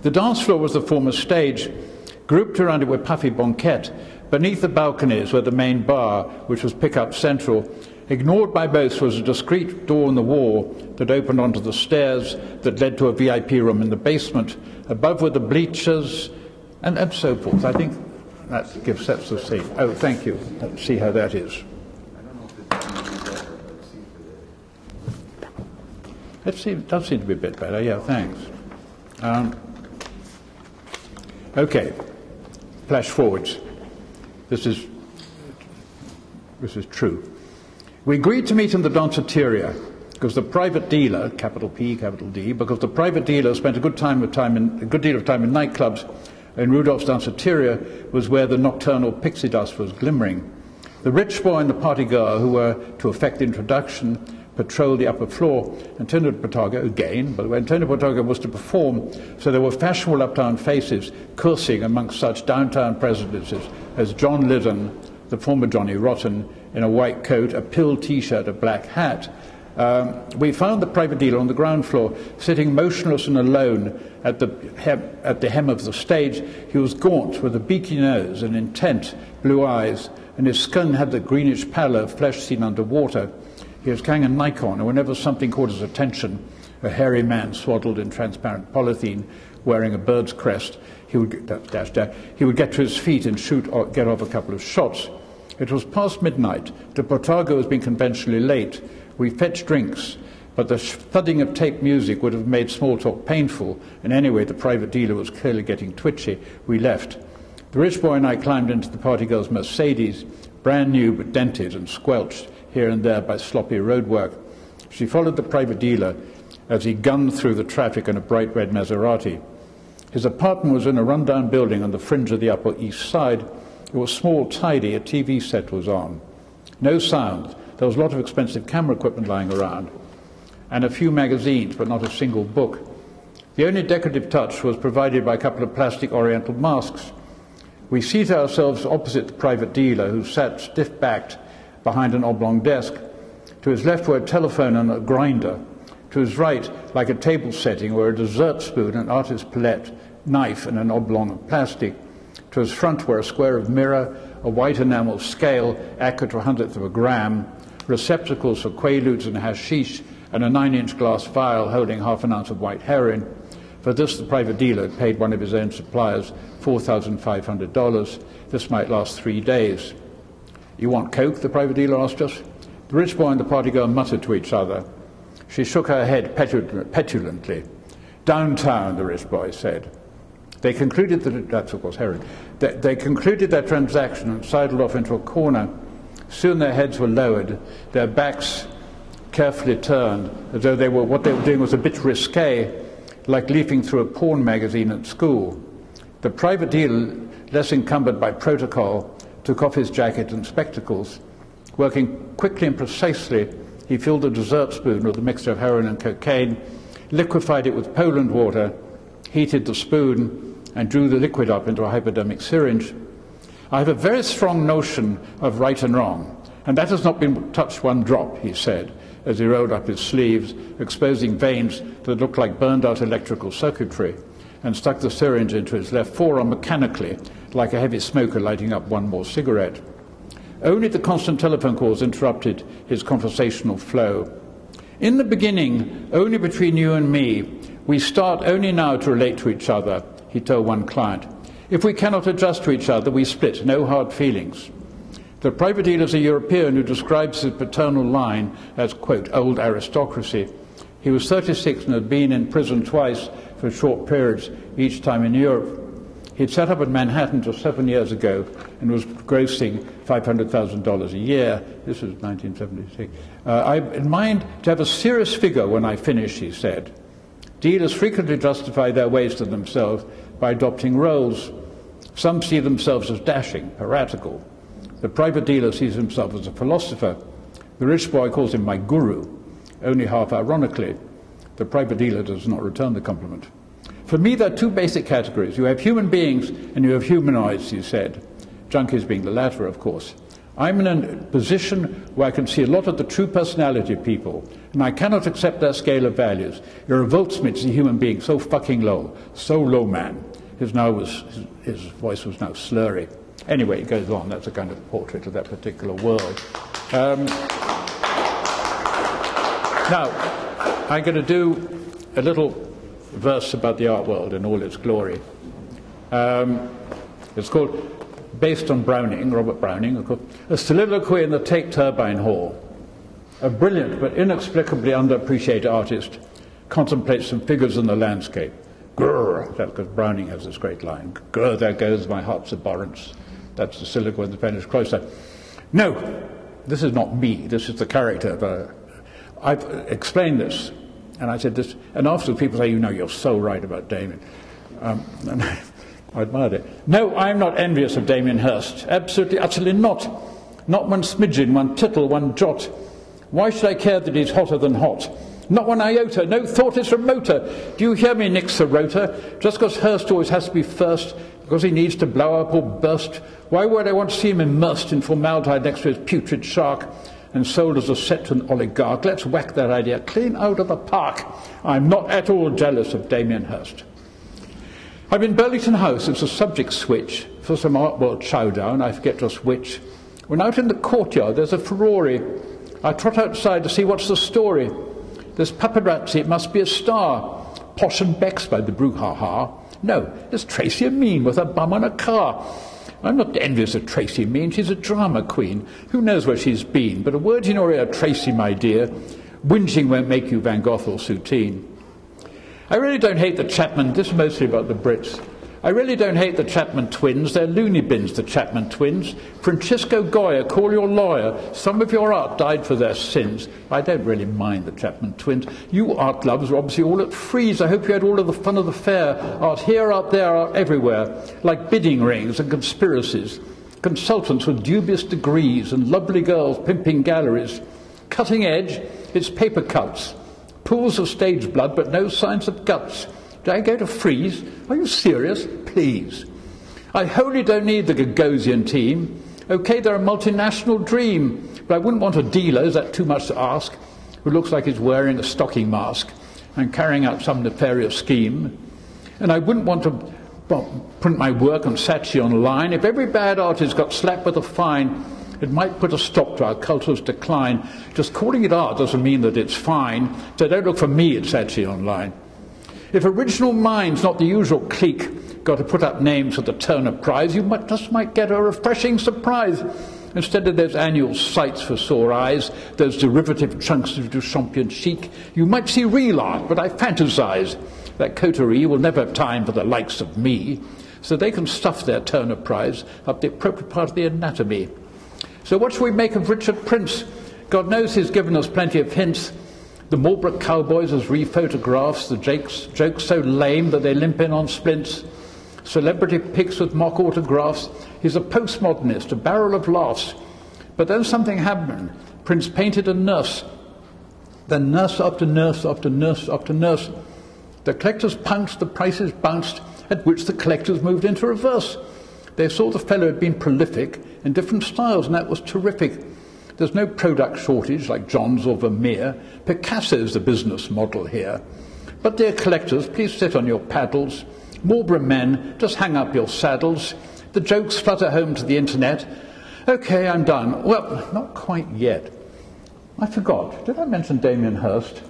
The dance floor was the former stage. Grouped around it were puffy banquettes. Beneath the balconies were the main bar, which was pick-up central. Ignored by both was a discreet door in the wall that opened onto the stairs that led to a VIP room in the basement. Above were the bleachers, and so forth. I think that sets the scene. Oh, thank you. Let's see how that is. Let's see, it does seem to be a bit better. Yeah, thanks. Okay, flash forwards. This is true. We agreed to meet in the danceteria because the private dealer, capital P, capital D, because the private dealer spent a good deal of time in nightclubs, and Rudolph's danceteria was where the nocturnal pixie dust was glimmering. The rich boy and the party girl, who were to effect the introduction, patrolled the upper floor. Antonio Bottago, again, by the way, Antonio Bottago was to perform, so there were fashionable uptown faces coursing amongst such downtown presences as John Lydon, the former Johnny Rotten, in a white coat, a pill T-shirt, a black hat. We found the private dealer on the ground floor, sitting motionless and alone at the hem of the stage. He was gaunt, with a beaky nose and intent blue eyes, and his skin had the greenish pallor of flesh seen under water. He was carrying a Nikon, and whenever something caught his attention, a hairy man swaddled in transparent polythene, wearing a bird's crest, he would get to his feet and get off a couple of shots. It was past midnight. De Portago was being conventionally late. We fetched drinks, but the thudding of tape music would have made small talk painful, and anyway, the private dealer was clearly getting twitchy. We left. The rich boy and I climbed into the party girl's Mercedes, brand new but dented and squelched here and there by sloppy roadwork. She followed the private dealer as he gunned through the traffic in a bright red Maserati. His apartment was in a rundown building on the fringe of the Upper East Side. It was small, tidy, a TV set was on. No sound. There was a lot of expensive camera equipment lying around, and a few magazines, but not a single book. The only decorative touch was provided by a couple of plastic oriental masks. We seated ourselves opposite the private dealer, who sat stiff-backed behind an oblong desk. To his left were a telephone and a grinder. To his right, like a table setting, were a dessert spoon, an artist's palette, knife, and an oblong of plastic. To his front were a square of mirror, a white enamel scale, accurate to 1/100th of a gram, receptacles for quaaludes and hashish, and a 9-inch glass vial holding half an ounce of white heroin. For this, the private dealer had paid one of his own suppliers $4,500. This might last 3 days. "You want coke?" the private dealer asked us. The rich boy and the party girl muttered to each other. She shook her head petulantly. "Downtown," the rich boy said. They concluded that, that's of course heroin, they concluded their transaction and sidled off into a corner. Soon their heads were lowered, their backs carefully turned, as though what they were doing was a bit risque, like leafing through a porn magazine at school. The private dealer, less encumbered by protocol, took off his jacket and spectacles. Working quickly and precisely, he filled a dessert spoon with a mixture of heroin and cocaine, liquefied it with Poland water, heated the spoon, and drew the liquid up into a hypodermic syringe. "I have a very strong notion of right and wrong, and that has not been touched one drop," he said, as he rolled up his sleeves, exposing veins that looked like burned-out electrical circuitry, and stuck the syringe into his left forearm mechanically, like a heavy smoker lighting up one more cigarette. Only the constant telephone calls interrupted his conversational flow. "In the beginning, only between you and me, we start only now to relate to each other," he told one client. "If we cannot adjust to each other, we split, no hard feelings." The private dealer is a European who describes his paternal line as, quote, "old aristocracy." He was 36 and had been in prison twice for short periods, each time in Europe. He'd set up in Manhattan just 7 years ago and was grossing $500,000 a year. This was 1976. "I have in mind to have a serious figure when I finish," he said. Dealers frequently justify their ways to themselves by adopting roles. Some see themselves as dashing, piratical. The private dealer sees himself as a philosopher. The rich boy calls him my guru, only half ironically. The private dealer does not return the compliment. "For me, there are two basic categories. You have human beings and you have humanoids," he said. Junkies being the latter, of course. I'm in a position where I can see a lot of the true personality of people, and I cannot accept their scale of values. It revolts me to see a human being so fucking low, so low, man. His voice was now slurry. Anyway, it goes on. That's a kind of portrait of that particular world. Now, I'm going to do a little verse about the art world in all its glory. It's called, based on Browning, Robert Browning, of course, A Soliloquy in the Tate Turbine Hall. A brilliant but inexplicably underappreciated artist contemplates some figures in the landscape. Grrr, that's because Browning has this great line. Grrr, there goes my heart's abhorrence. That's the soliloquy in the Spanish cloister. No, this is not me. This is the character. I've explained this, and I said this, and afterwards people say, you know, you're so right about Damien. And I admired it. No, I'm not envious of Damien Hirst. Absolutely, utterly not. Not one smidgen, one tittle, one jot. Why should I care that he's hotter than hot? Not one iota, no thought is remoter. Do you hear me, Nick Sorota? Just because Hirst always has to be first, because he needs to blow up or burst, why would I want to see him immersed in formaldehyde next to his putrid shark and sold as a set to an oligarch? Let's whack that idea clean out of the park. I'm not at all jealous of Damien Hirst. I'm in Burlington House. It's a subject switch for some art world showdown, I forget just which. When out in the courtyard there's a Ferrari. I trot outside to see what's the story. There's paparazzi, it must be a star. Posh and Bex by the brouhaha. No, it's Tracy Amin with her bum on a car. I'm not envious of Tracy Amin, she's a drama queen. Who knows where she's been? But a word in your ear, Tracy, my dear. Whinging won't make you Van Gogh or Soutine. I really don't hate the Chapman, this is mostly about the Brits. I really don't hate the Chapman twins, they're loony bins, the Chapman twins. Francisco Goya, call your lawyer. Some of your art died for their sins. I don't really mind the Chapman twins. You art lovers are obviously all at Frieze. I hope you had all of the fun of the fair. Art here, art there, art everywhere. Like bidding rings and conspiracies. Consultants with dubious degrees and lovely girls pimping galleries. Cutting edge, it's paper cuts. Pools of stage blood, but no signs of guts. Do I go to Frieze? Are you serious? Please. I wholly don't need the Gagosian team. OK, they're a multinational dream, but I wouldn't want a dealer, is that too much to ask, who looks like he's wearing a stocking mask and carrying out some nefarious scheme. And I wouldn't want to print my work on Saatchi online. If every bad artist got slapped with a fine, it might put a stop to our culture's decline. Just calling it art doesn't mean that it's fine, so don't look for me at Saatchi online. If original minds, not the usual clique, got to put up names for the Turner Prize, you might get a refreshing surprise. Instead of those annual sights for sore eyes, those derivative chunks of Duchampion chic, you might see real art, but I fantasize. That coterie will never have time for the likes of me, so they can stuff their Turner Prize up the appropriate part of the anatomy. So what should we make of Richard Prince? God knows he's given us plenty of hints. The Marlborough Cowboys as re-photographs, the jokes so lame that they limp in on splints. Celebrity pics with mock autographs. He's a postmodernist, a barrel of laughs. But then something happened. Prince painted a nurse. Then nurse after nurse after nurse after nurse. The collectors pounced, the prices bounced, at which the collectors moved into reverse. They saw the fellow had been prolific in different styles, and that was terrific. There's no product shortage like Johns or Vermeer. Picasso's the business model here. But dear collectors, please sit on your paddles. Marlborough men, just hang up your saddles. The jokes flutter home to the internet. OK, I'm done. Well, not quite yet. I forgot. Did I mention Damien Hirst?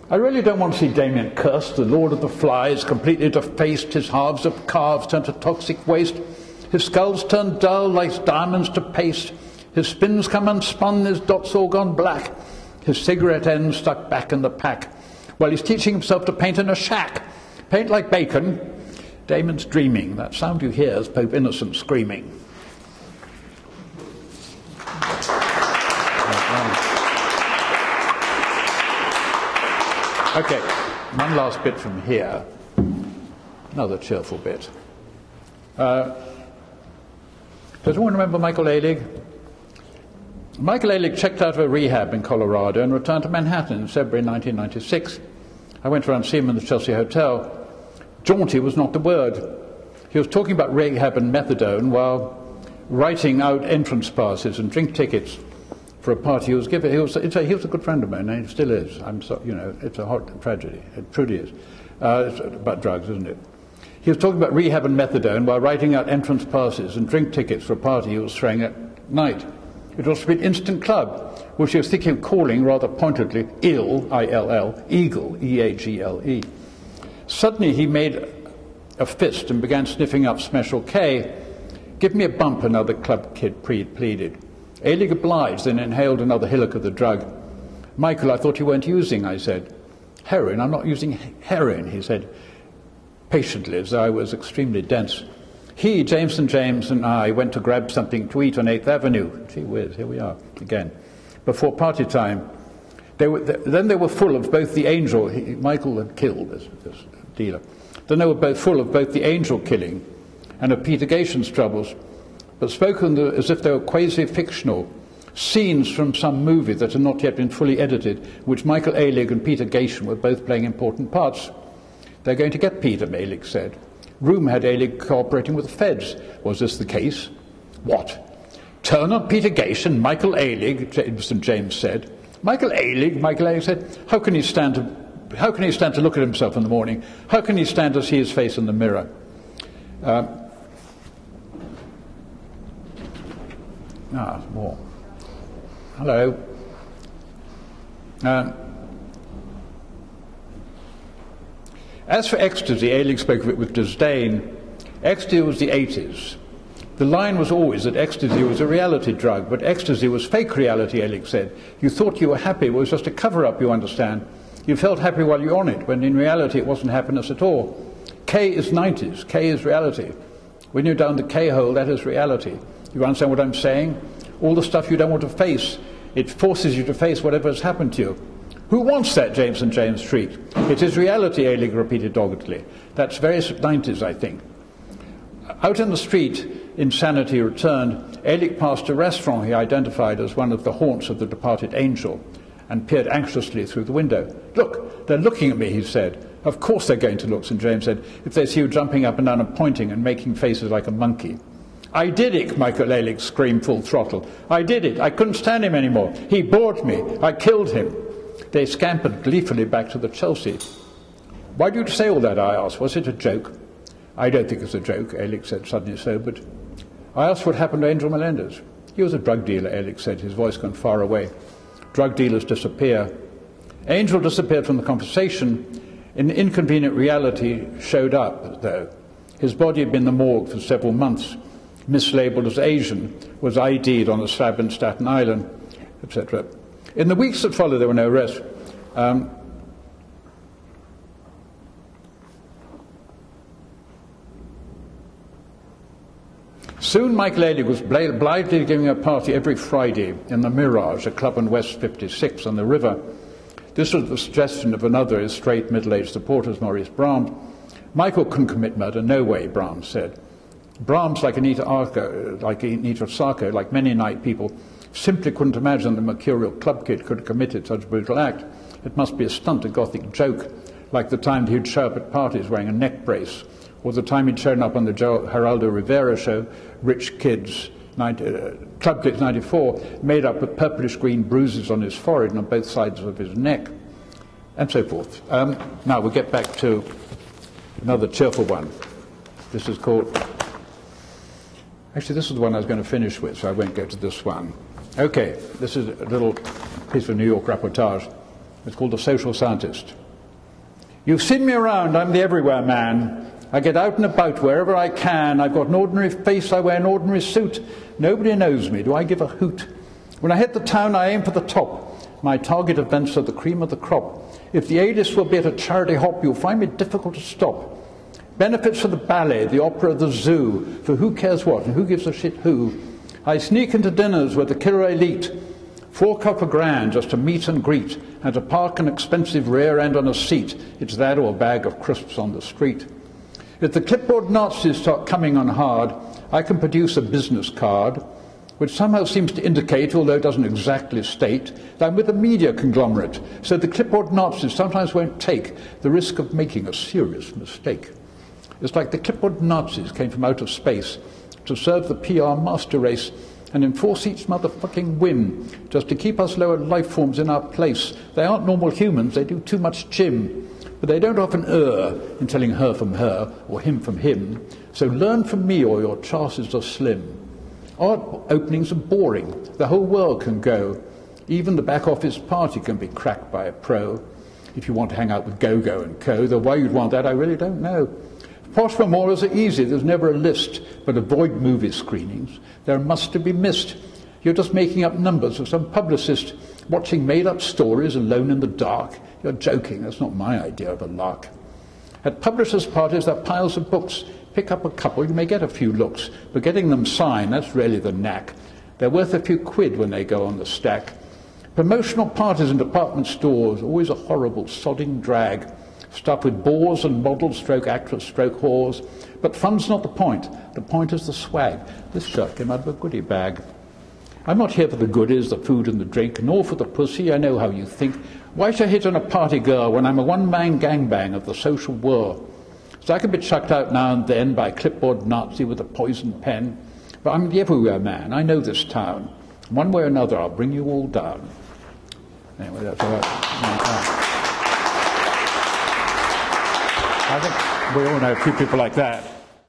I really don't want to see Damien cursed, the Lord of the Flies, completely defaced, his halves of calves turned to toxic waste, his skulls turned dull like diamonds to paste, his spins come unspun, his dots all gone black, his cigarette ends stuck back in the pack, while he's teaching himself to paint in a shack. Paint like bacon. Damon's dreaming. That sound you hear is Pope Innocent screaming. Okay, one last bit from here. Another cheerful bit. Does anyone remember Michael Ailig? Michael Ailig checked out of a rehab in Colorado and returned to Manhattan in February 1996. I went around to see him in the Chelsea Hotel. Jaunty was not the word. He was talking about rehab and methadone while writing out entrance passes and drink tickets for a party he was giving. He was a good friend of mine, and he still is. It's a hot tragedy. It truly is. It's about drugs, isn't it? He was talking about rehab and methadone while writing out entrance passes and drink tickets for a party he was throwing at night. It was to be an instant club, which he was thinking of calling rather pointedly ILL, I-L-L, Eagle, E-A-G-L-E. Suddenly he made a fist and began sniffing up Special K. "Give me a bump," another club kid pleaded. Ailig obliged, then inhaled another hillock of the drug. "Michael, I thought you weren't using," I said. "Heroin? I'm not using heroin," he said, patiently, as though I was extremely dense. He, James, and I went to grab something to eat on 8th Avenue. Gee whiz, here we are again. Before party time. Then they were full of both the angel, Michael had killed this dealer. Then they were both full of both the angel killing and of Peter Gation's troubles, but spoken as if they were quasi-fictional, scenes from some movie that had not yet been fully edited, which Michael Ailig and Peter Gation were both playing important parts. "They're going to get Peter," Ailig said. Rumour had Ailig cooperating with the feds. Was this the case? What? "Turn on Peter Gation, Michael Ailig," James said. "Michael Ailig said. How can he stand to look at himself in the morning? How can he stand to see his face in the mirror?" More. Hello. As for ecstasy, Ailig spoke of it with disdain. Ecstasy was the 80s. The line was always that ecstasy was a reality drug, but ecstasy was fake reality, Ailig said. You thought you were happy, it was just a cover-up, you understand. You felt happy while you were on it, when in reality it wasn't happiness at all. K is 90s, K is reality. When you're down the K-hole, that is reality. You understand what I'm saying? All the stuff you don't want to face, it forces you to face whatever has happened to you. Who wants that, James and James Street? It is reality, Ailig repeated doggedly. That's very 90s, I think. Out in the street, insanity returned. Ailig passed a restaurant he identified as one of the haunts of the departed angel and peered anxiously through the window. "Look, they're looking at me," he said. "Of course they're going to look," St. James said, "if they see you jumping up and down and pointing and making faces like a monkey." "I did it," Michael Ailig screamed full throttle. "I did it. I couldn't stand him anymore. He bored me. I killed him." They scampered gleefully back to the Chelsea. "Why do you say all that?" I asked. "Was it a joke?" "I don't think it's a joke," Ailig said, suddenly sobered. I asked what happened to Angel Melendez. "He was a drug dealer," Ailig said, his voice gone far away. "Drug dealers disappear." Angel disappeared from the conversation. An inconvenient reality showed up, though. His body had been in the morgue for several months, mislabeled as Asian, was ID'd on a slab in Staten Island, etc. In the weeks that followed, there were no arrests. Soon Michael Ailig was blithely giving a party every Friday in the Mirage, a club on West 56 on the river. This was the suggestion of another of his straight middle-aged supporters, Maurice Brahms. Michael couldn't commit murder, no way, Brahms said. Brahms, like Anita Sarko, like many night people, simply couldn't imagine the mercurial club kid could have committed such a brutal act. It must be a stunt, a gothic joke, like the time he'd show up at parties wearing a neck brace, or the time he'd shown up on the Geraldo Rivera show, Rich Kids, Club Kids 94, made up with purplish-green bruises on his forehead and on both sides of his neck, and so forth. Now we'll get back to another cheerful one. This is called... Actually, this is the one I was going to finish with, so I won't go to this one. Okay, this is a little piece of New York reportage. It's called The Social Scientist. You've seen me around, I'm the everywhere man. I get out and about wherever I can. I've got an ordinary face, I wear an ordinary suit. Nobody knows me, do I give a hoot? When I hit the town, I aim for the top. My target events are the cream of the crop. If the A-list will be at a charity hop, you'll find me difficult to stop. Benefits for the ballet, the opera, the zoo, for who cares what and who gives a shit who. I sneak into dinners with the killer elite. $4 a grand just to meet and greet, and to park an expensive rear end on a seat. It's that or a bag of crisps on the street. If the clipboard Nazis start coming on hard, I can produce a business card, which somehow seems to indicate, although it doesn't exactly state, that I'm with a media conglomerate, so the clipboard Nazis sometimes won't take the risk of making a serious mistake. It's like the clipboard Nazis came from out of space, to serve the PR master race and enforce each motherfucking whim, just to keep us lower life forms in our place. They aren't normal humans, they do too much gym. But they don't often err in telling her from her or him from him. So learn from me or your chances are slim. Art openings are boring. The whole world can go. Even the back office party can be cracked by a pro. If you want to hang out with Go-Go and Co., though why you'd want that, I really don't know. Posh memorials are easy, there's never a list, but avoid movie screenings. They're a must to be missed. You're just making up numbers of some publicist watching made-up stories alone in the dark. You're joking, that's not my idea of a lark. At publishers' parties, there are piles of books. Pick up a couple, you may get a few looks, but getting them signed, that's really the knack. They're worth a few quid when they go on the stack. Promotional parties in department stores, always a horrible, sodding drag, stuffed with bores and models, stroke actress, stroke whores. But fun's not the point is the swag. This shirt came out of a goodie bag. I'm not here for the goodies, the food and the drink, nor for the pussy, I know how you think. Why should I hit on a party girl when I'm a one-man gangbang of the social whirl? So I can be chucked out now and then by a clipboard Nazi with a poison pen. But I'm the everywhere man, I know this town. One way or another, I'll bring you all down. Anyway, that's all right. I think we all know a few people like that.